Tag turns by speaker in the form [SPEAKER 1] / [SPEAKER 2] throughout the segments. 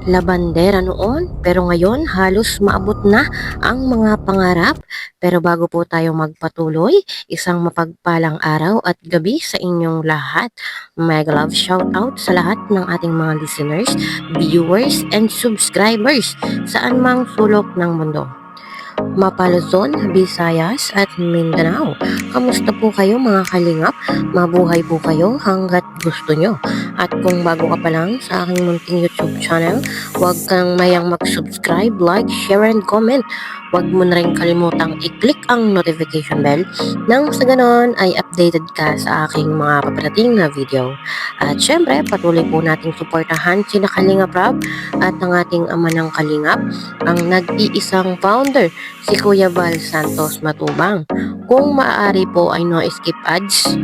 [SPEAKER 1] Labandera noon, pero ngayon halos maabot na ang mga pangarap. Pero bago po tayo magpatuloy, isang mapagpalang araw at gabi sa inyong lahat. Mega love shoutout sa lahat ng ating mga listeners, viewers, and subscribers saan mang sulok ng mundo. Mapaluzon, Visayas at Mindanao. Kamusta po kayo mga kalingap? Mabuhay po kayo hanggat gusto nyo. At kung bago ka pa lang sa aking munting YouTube channel, huwag kang mayang mag-subscribe, like, share, and comment. Huwag mo na rin kalimutang i-click ang notification bell nang sa ganon ay updated ka sa aking mga paparating na video. At syempre, patuloy po nating suportahan sina Kalingap Rob at ang ating ama ng Kalingap, ang nag-iisang founder, si Kuya Val Santos Matubang. Kung maaari po ay no skip ads,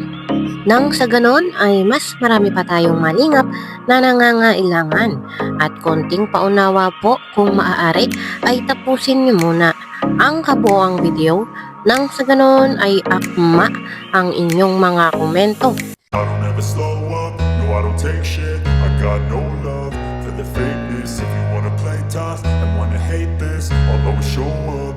[SPEAKER 1] nang sa ganon ay mas marami pa tayong malingap na nangangailangan. At konting paunawa po, kung maaari ay tapusin nyo muna ang kabuoang video nang sa ganon ay akma ang inyong mga komento.
[SPEAKER 2] I don't ever slow up, no I don't take shit. I got no love for the fakeness. If you wanna play tough and wanna hate this, I'll always show up.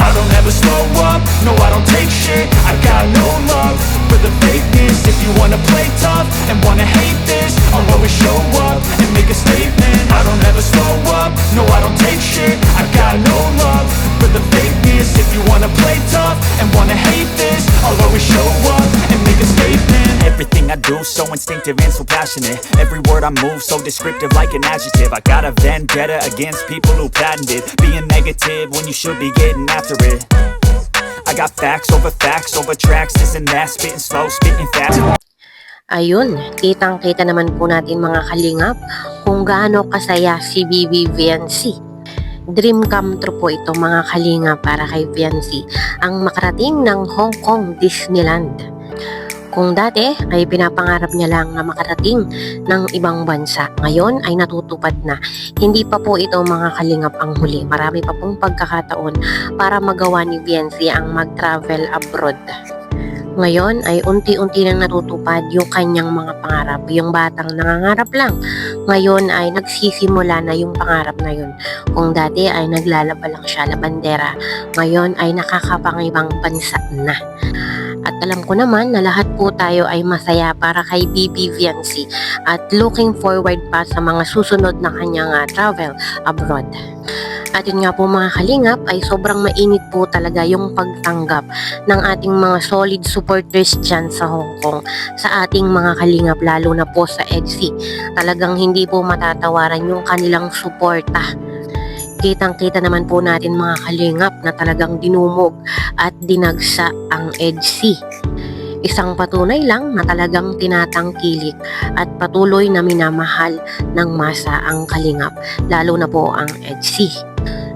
[SPEAKER 2] I don't ever slow up, no I don't take shit. I got no love for the fakeness. If you wanna play tough and wanna hate this, I'll always show up and make a statement. I don't ever slow up, no I don't take shit. I got no love for the fakeness. If you wanna play tough and wanna hate this, I'll always show up and make a statement.
[SPEAKER 3] Everything I do so instinctive and so passionate. Every word I move so descriptive like an adjective. I got a vendetta against people who patented being negative when you should be getting after it. I got facts over tracks, this and that, spitting slow, spitting fast.
[SPEAKER 1] Ayun, kitang-kita naman po natin mga kalingap kung gaano kasaya si Bibi Viancy. Dream come true po ito mga kalingap para kay Viancy, ang makarating ng Hong Kong Disneyland. Kung dati ay pinapangarap niya lang na makarating ng ibang bansa, ngayon ay natutupad na. Hindi pa po ito mga kalingap ang huli. Marami pa pong pagkakataon para magawa ni Viancy ang mag-travel abroad. Ngayon ay unti-unti nang natutupad yung kanyang mga pangarap. Yung batang nangangarap lang, ngayon ay nagsisimula na yung pangarap na yun. Kung dati ay naglalaba lang siya labandera, ngayon ay nakakapangibang bansa na. At alam ko naman na lahat po tayo ay masaya para kay Bibi Viancy at looking forward pa sa mga susunod na kanyang travel abroad. At yun nga po mga kalingap ay sobrang mainit po talaga yung pagtanggap ng ating mga solid supporters dyan sa Hong Kong sa ating mga kalingap, lalo na po sa EDSI. Talagang hindi po matatawaran yung kanilang suporta. Kitang-kita naman po natin mga kalingap na talagang dinumog at dinagsa ang EDSI. Isang patunay lang na talagang tinatangkilik at patuloy na minamahal ng masa ang kalingap, lalo na po ang EDSI.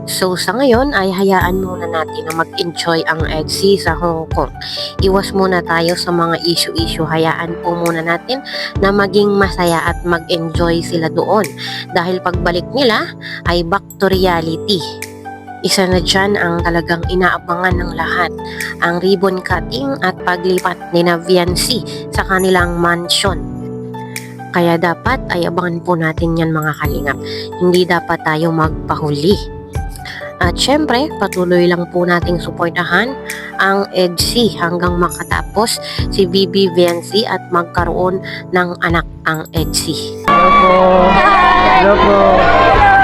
[SPEAKER 1] So sa ngayon ay hayaan muna natin na mag-enjoy ang EDSI sa Hong Kong. Iwas muna tayo sa mga issue-issue. Hayaan po muna natin na maging masaya at mag-enjoy sila doon. Dahil pagbalik nila ay back to reality. Isa na dyan ang talagang inaabangan ng lahat, ang ribbon cutting at paglipat ni Viancy sa kanilang mansion. Kaya dapat ay abangan po natin yan mga kalingap. Hindi dapat tayo magpahuli. At syempre, patuloy lang po nating suportahan ang EDSI hanggang makatapos si Bibi Viancy at magkaroon ng anak ang EDSI.
[SPEAKER 4] Hello po. Hello po.